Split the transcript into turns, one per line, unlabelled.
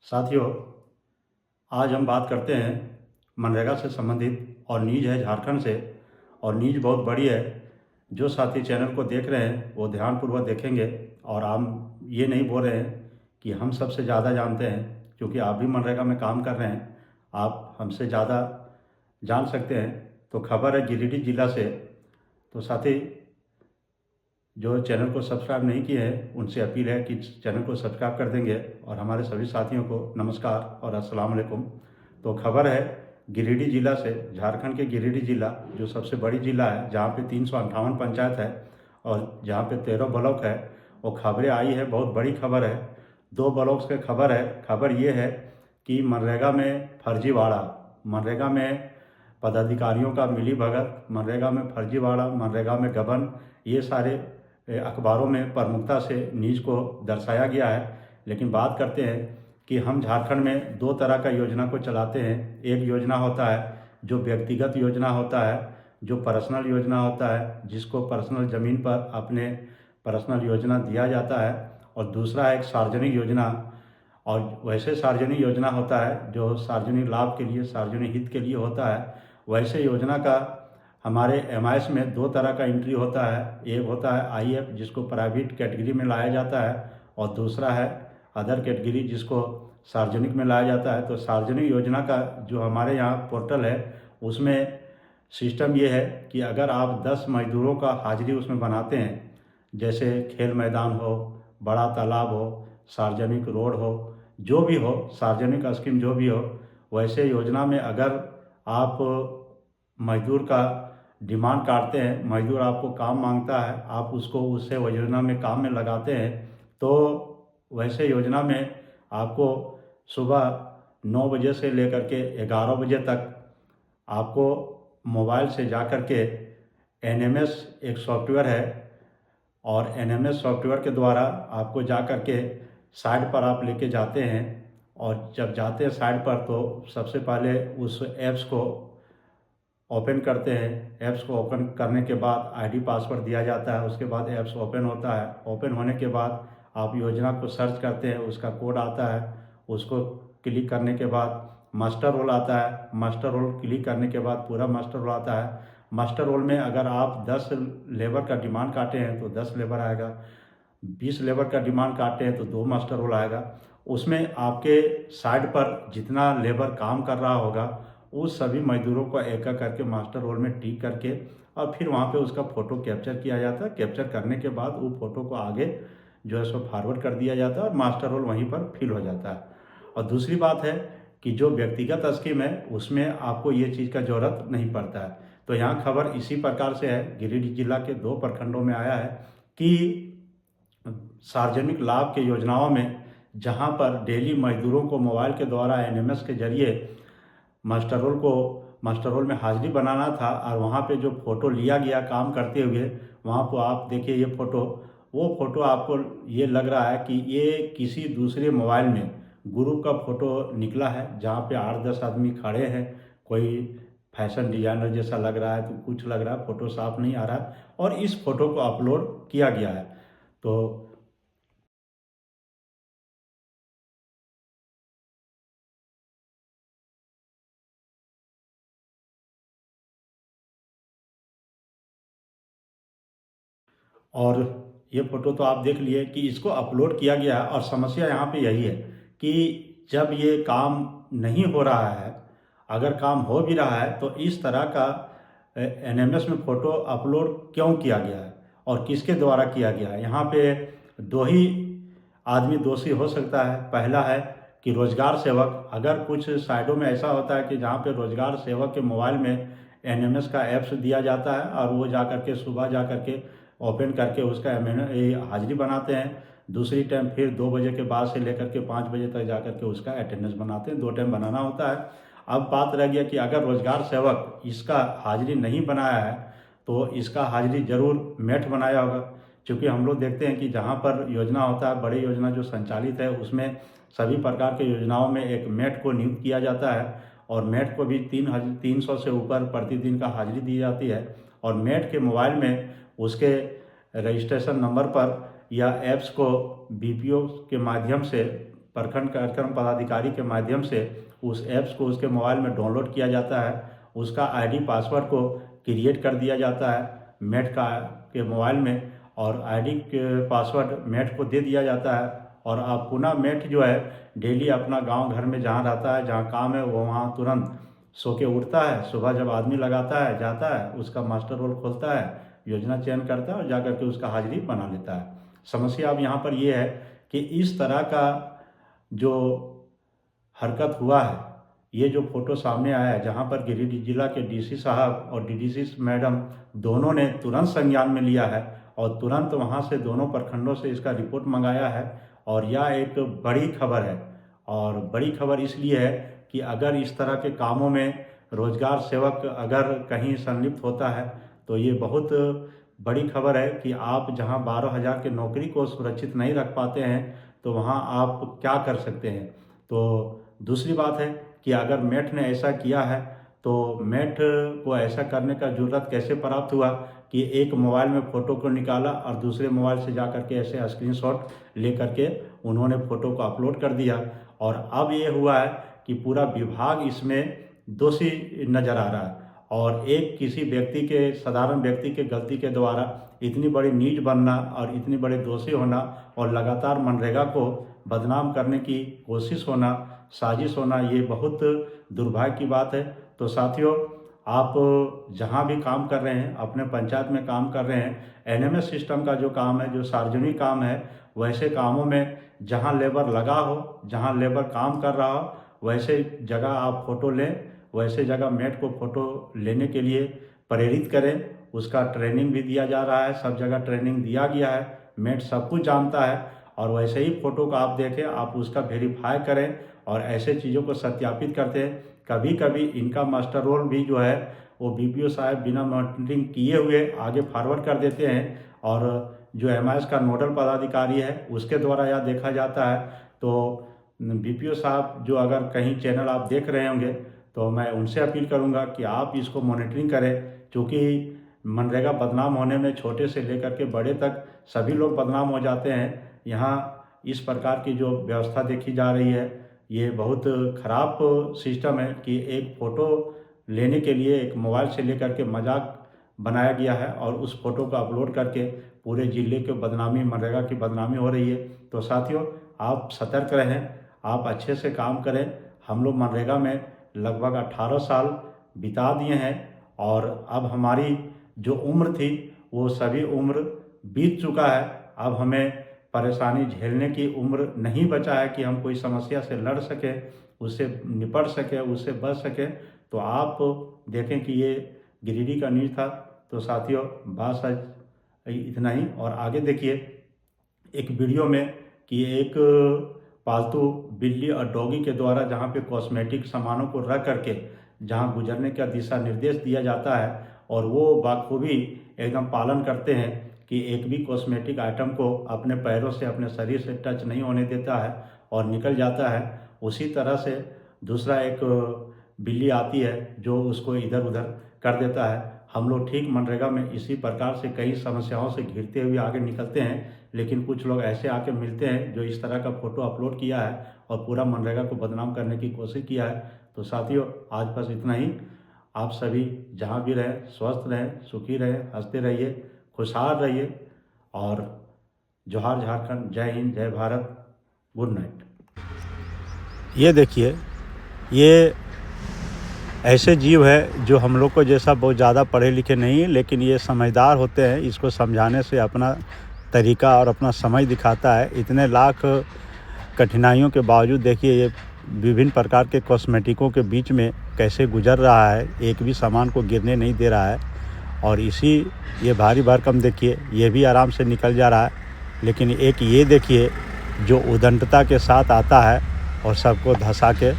साथियों, आज हम बात करते हैं मनरेगा से संबंधित और नीज है झारखंड से। और नीज बहुत बड़ी है। जो साथी चैनल को देख रहे हैं वो ध्यानपूर्वक देखेंगे। और हम ये नहीं बोल रहे हैं कि हम सबसे ज़्यादा जानते हैं, क्योंकि आप भी मनरेगा में काम कर रहे हैं, आप हमसे ज़्यादा जान सकते हैं। तो खबर है गिरिडीह जिला से। तो साथी जो चैनल को सब्सक्राइब नहीं किए हैं उनसे अपील है कि चैनल को सब्सक्राइब कर देंगे। और हमारे सभी साथियों को नमस्कार और अस्सलाम वालेकुम। तो खबर है गिरिडीह जिला से, झारखंड के गिरिडीह जिला जो सबसे बड़ी जिला है, जहाँ पे 358 पंचायत है और जहाँ पे 13 ब्लॉक है। वो खबरें आई है, बहुत बड़ी खबर है। 2 ब्लॉक से खबर है। खबर ये है कि मनरेगा में फर्जीवाड़ा, मनरेगा में पदाधिकारियों का मिलीभगत, मनरेगा में फर्जीवाड़ा, मनरेगा में गबन, ये सारे अखबारों में प्रमुखता से न्यूज़ को दर्शाया गया है। लेकिन बात करते हैं कि हम झारखंड में 2 तरह का योजना को चलाते हैं। एक योजना होता है जो व्यक्तिगत योजना होता है, जो पर्सनल योजना होता है, जिसको पर्सनल ज़मीन पर अपने पर्सनल योजना दिया जाता है। और दूसरा है एक सार्वजनिक योजना। और वैसे सार्वजनिक योजना होता है जो सार्वजनिक लाभ के लिए, सार्वजनिक हित के लिए होता है। वैसे योजना का हमारे एमआईएस में 2 तरह का एंट्री होता है। एक होता है आईएफ, जिसको प्राइवेट कैटेगरी में लाया जाता है, और दूसरा है अदर कैटेगरी, जिसको सार्वजनिक में लाया जाता है। तो सार्वजनिक योजना का जो हमारे यहाँ पोर्टल है, उसमें सिस्टम ये है कि अगर आप 10 मजदूरों का हाजिरी उसमें बनाते हैं, जैसे खेल मैदान हो, बड़ा तालाब हो, सार्वजनिक रोड हो, जो भी हो, सार्वजनिक स्कीम जो भी हो, वैसे योजना में अगर आप मजदूर का डिमांड काटते हैं, मजदूर आपको काम मांगता है, आप उसको उससे योजना में काम में लगाते हैं, तो वैसे योजना में आपको सुबह 9 बजे से लेकर के 11 बजे तक आपको मोबाइल से जा कर के एनएमएस एक सॉफ्टवेयर है, और एनएमएस सॉफ्टवेयर के द्वारा आपको जा कर के साइट पर आप लेके जाते हैं। और जब जाते हैं साइट पर, तो सबसे पहले उस ऐप्स को ओपन करते हैं। ऐप्स को ओपन करने के बाद आईडी पासवर्ड दिया जाता है। उसके बाद ऐप्स ओपन होता है। ओपन होने के बाद आप योजना को सर्च करते हैं, उसका कोड आता है, उसको क्लिक करने के बाद मास्टर रोल आता है। मास्टर रोल क्लिक करने के बाद पूरा मास्टर रोल आता है। मास्टर रोल में अगर आप 10 लेबर का डिमांड काटे हैं तो 10 लेबर आएगा, 20 लेबर का डिमांड काटे हैं तो 2 मास्टर रोल आएगा। उसमें आपके साइड पर जितना लेबर काम कर रहा होगा, उस सभी मजदूरों को एक एक करके मास्टर रोल में टिक करके, और फिर वहाँ पे उसका फ़ोटो कैप्चर किया जाता है। कैप्चर करने के बाद वो फ़ोटो को आगे जो है सो फॉरवर्ड कर दिया जाता है और मास्टर रोल वहीं पर फिल हो जाता है। और दूसरी बात है कि जो व्यक्तिगत स्कीम है उसमें आपको ये चीज़ का ज़रूरत नहीं पड़ता है। तो यहाँ खबर इसी प्रकार से है, गिरिडीह जिला के 2 प्रखंडों में आया है कि सार्वजनिक लाभ के योजनाओं में जहाँ पर डेली मजदूरों को मोबाइल के द्वारा एनएमएस के जरिए मास्टर रोल में हाजिरी बनाना था, और वहाँ पे जो फ़ोटो लिया गया काम करते हुए, वहाँ पर आप देखिए ये फ़ोटो, वो फ़ोटो आपको ये लग रहा है कि ये किसी दूसरे मोबाइल में ग्रुप का फ़ोटो निकला है, जहाँ पे 8-10 आदमी खड़े हैं। कोई फैशन डिजाइनर जैसा लग रहा है, तो कुछ लग रहा है, फ़ोटो साफ नहीं आ रहा है, और इस फ़ोटो को अपलोड किया गया है। तो और ये फ़ोटो तो आप देख लिए कि इसको अपलोड किया गया है। और समस्या यहाँ पे यही है कि जब ये काम नहीं हो रहा है, अगर काम हो भी रहा है, तो इस तरह का एनएमएस में फ़ोटो अपलोड क्यों किया गया है और किसके द्वारा किया गया है। यहाँ पे 2 ही आदमी दोषी हो सकता है। पहला है कि रोजगार सेवक, अगर कुछ साइडों में ऐसा होता है कि जहाँ पे रोजगार सेवक के मोबाइल में एनएमएस का ऐप्स दिया जाता है, और वो जा कर के सुबह जा कर के ओपन करके उसका हाजिरी बनाते हैं। दूसरी टाइम फिर 2 बजे के बाद से लेकर के 5 बजे तक जा कर के उसका अटेंडेंस बनाते हैं। 2 टाइम बनाना होता है। अब बात रह गया कि अगर रोजगार सेवक इसका हाजिरी नहीं बनाया है, तो इसका हाजिरी जरूर मेट बनाया होगा। क्योंकि हम लोग देखते हैं कि जहाँ पर योजना होता है, बड़ी योजना जो संचालित है, उसमें सभी प्रकार के योजनाओं में एक मेट को नियुक्त किया जाता है, और मेट को भी 300 से ऊपर प्रतिदिन का हाजिरी दी जाती है। और मेट के मोबाइल में उसके रजिस्ट्रेशन नंबर पर या ऐप्स को बीपीओ के माध्यम से प्रखंड कार्यक्रम पदाधिकारी के माध्यम से उस ऐप्स को उसके मोबाइल में डाउनलोड किया जाता है, उसका आईडी पासवर्ड को क्रिएट कर दिया जाता है मेट के मोबाइल में, और आईडी के पासवर्ड मेट को दे दिया जाता है। और अब पुनः मेट जो है डेली अपना गांव घर में जहां रहता है, जहां काम है, वो वहां तुरंत सो के उठता है। सुबह जब आदमी लगाता है, जाता है, उसका मास्टर रोल खोलता है, योजना चयन करता है और जाकर के उसका हाजिरी बना लेता है। समस्या अब यहाँ पर ये है कि इस तरह का जो हरकत हुआ है, ये जो फोटो सामने आया है, जहाँ पर गिरिडीह जिला के डीसी साहब और डीडीसी मैडम दोनों ने तुरंत संज्ञान में लिया है और तुरंत वहाँ से दोनों प्रखंडों से इसका रिपोर्ट मंगाया है। और यह एक बड़ी खबर है, और बड़ी खबर इसलिए है कि अगर इस तरह के कामों में रोजगार सेवक अगर कहीं संलिप्त होता है तो ये बहुत बड़ी खबर है कि आप जहां 12,000 की नौकरी को सुरक्षित नहीं रख पाते हैं तो वहां आप क्या कर सकते हैं। तो दूसरी बात है कि अगर मेट ने ऐसा किया है तो मेट को ऐसा करने का जरूरत कैसे प्राप्त हुआ कि एक मोबाइल में फ़ोटो को निकाला और दूसरे मोबाइल से जा करके ऐसे स्क्रीनशॉट ले करके उन्होंने फ़ोटो को अपलोड कर दिया। और अब ये हुआ है कि पूरा विभाग इसमें दोषी नज़र आ रहा है, और एक किसी व्यक्ति के, साधारण व्यक्ति के गलती के द्वारा इतनी बड़ी नीच बनना और इतनी बड़े दोषी होना और लगातार मनरेगा को बदनाम करने की कोशिश होना, साजिश होना, ये बहुत दुर्भाग्य की बात है। तो साथियों, आप जहां भी काम कर रहे हैं, अपने पंचायत में काम कर रहे हैं, एनएमएस सिस्टम का जो काम है, जो सार्वजनिक काम है, वैसे कामों में जहां लेबर लगा हो, जहां लेबर काम कर रहा हो, वैसे जगह आप फ़ोटो लें, वैसे जगह मेट को फ़ोटो लेने के लिए प्रेरित करें। उसका ट्रेनिंग भी दिया जा रहा है, सब जगह ट्रेनिंग दिया गया है, मेट सब कुछ जानता है। और वैसे ही फ़ोटो को आप देखें, आप उसका वेरीफाई करें और ऐसे चीज़ों को सत्यापित करते हैं। कभी कभी इनका मास्टर रोल भी जो है वो बीपीओ साहब बिना मॉनिटरिंग किए हुए आगे फॉरवर्ड कर देते हैं, और जो एमआईएस का नोडल पदाधिकारी है उसके द्वारा यह देखा जाता है। तो बीपीओ साहब जो अगर कहीं चैनल आप देख रहे होंगे तो मैं उनसे अपील करूंगा कि आप इसको मॉनिटरिंग करें, क्योंकि मनरेगा बदनाम होने में छोटे से लेकर के बड़े तक सभी लोग बदनाम हो जाते हैं। यहाँ इस प्रकार की जो व्यवस्था देखी जा रही है, ये बहुत ख़राब सिस्टम है कि एक फ़ोटो लेने के लिए एक मोबाइल से लेकर के मजाक बनाया गया है और उस फ़ोटो को अपलोड करके पूरे ज़िले के बदनामी, मनरेगा की बदनामी हो रही है। तो साथियों, आप सतर्क रहें, आप अच्छे से काम करें। हम लोग मनरेगा में लगभग 18 साल बिता दिए हैं और अब हमारी जो उम्र थी वो सभी उम्र बीत चुका है। अब हमें परेशानी झेलने की उम्र नहीं बचा है कि हम कोई समस्या से लड़ सकें, उससे निपट सकें, उससे बच सकें। तो आप देखें कि ये गिरिडीह का न्यूज़ था। तो साथियों, बस आज इतना ही। और आगे देखिए एक वीडियो में कि एक पालतू बिल्ली और डॉगी के द्वारा जहाँ पे कॉस्मेटिक सामानों को रख करके जहाँ गुजरने का दिशा निर्देश दिया जाता है और वो बखूबी एकदम पालन करते हैं कि एक भी कॉस्मेटिक आइटम को अपने पैरों से, अपने शरीर से टच नहीं होने देता है और निकल जाता है। उसी तरह से दूसरा एक बिल्ली आती है जो उसको इधर उधर कर देता है। हम लोग ठीक मनरेगा में इसी प्रकार से कई समस्याओं से घिरते हुए आगे निकलते हैं, लेकिन कुछ लोग ऐसे आके मिलते हैं जो इस तरह का फ़ोटो अपलोड किया है और पूरा मनरेगा को बदनाम करने की कोशिश किया है। तो साथियों, आज बस इतना ही। आप सभी जहाँ भी रहें, स्वस्थ रहें, सुखी रहें, हंसते रहिए, खुशहाल रहिए। और जोहार झारखंड, जय हिंद, जय भारत, गुड नाइट। ये देखिए, ये ऐसे जीव है जो हम लोग को जैसा बहुत ज़्यादा पढ़े लिखे नहीं है, लेकिन ये समझदार होते हैं। इसको समझाने से अपना तरीका और अपना समझ दिखाता है। इतने लाख कठिनाइयों के बावजूद देखिए ये विभिन्न प्रकार के कॉस्मेटिकों के बीच में कैसे गुजर रहा है, एक भी सामान को गिरने नहीं दे रहा है। और इसी ये भारी भरकम देखिए, ये भी आराम से निकल जा रहा है। लेकिन एक ये देखिए जो उदंडता के साथ आता है और सबको धंसा के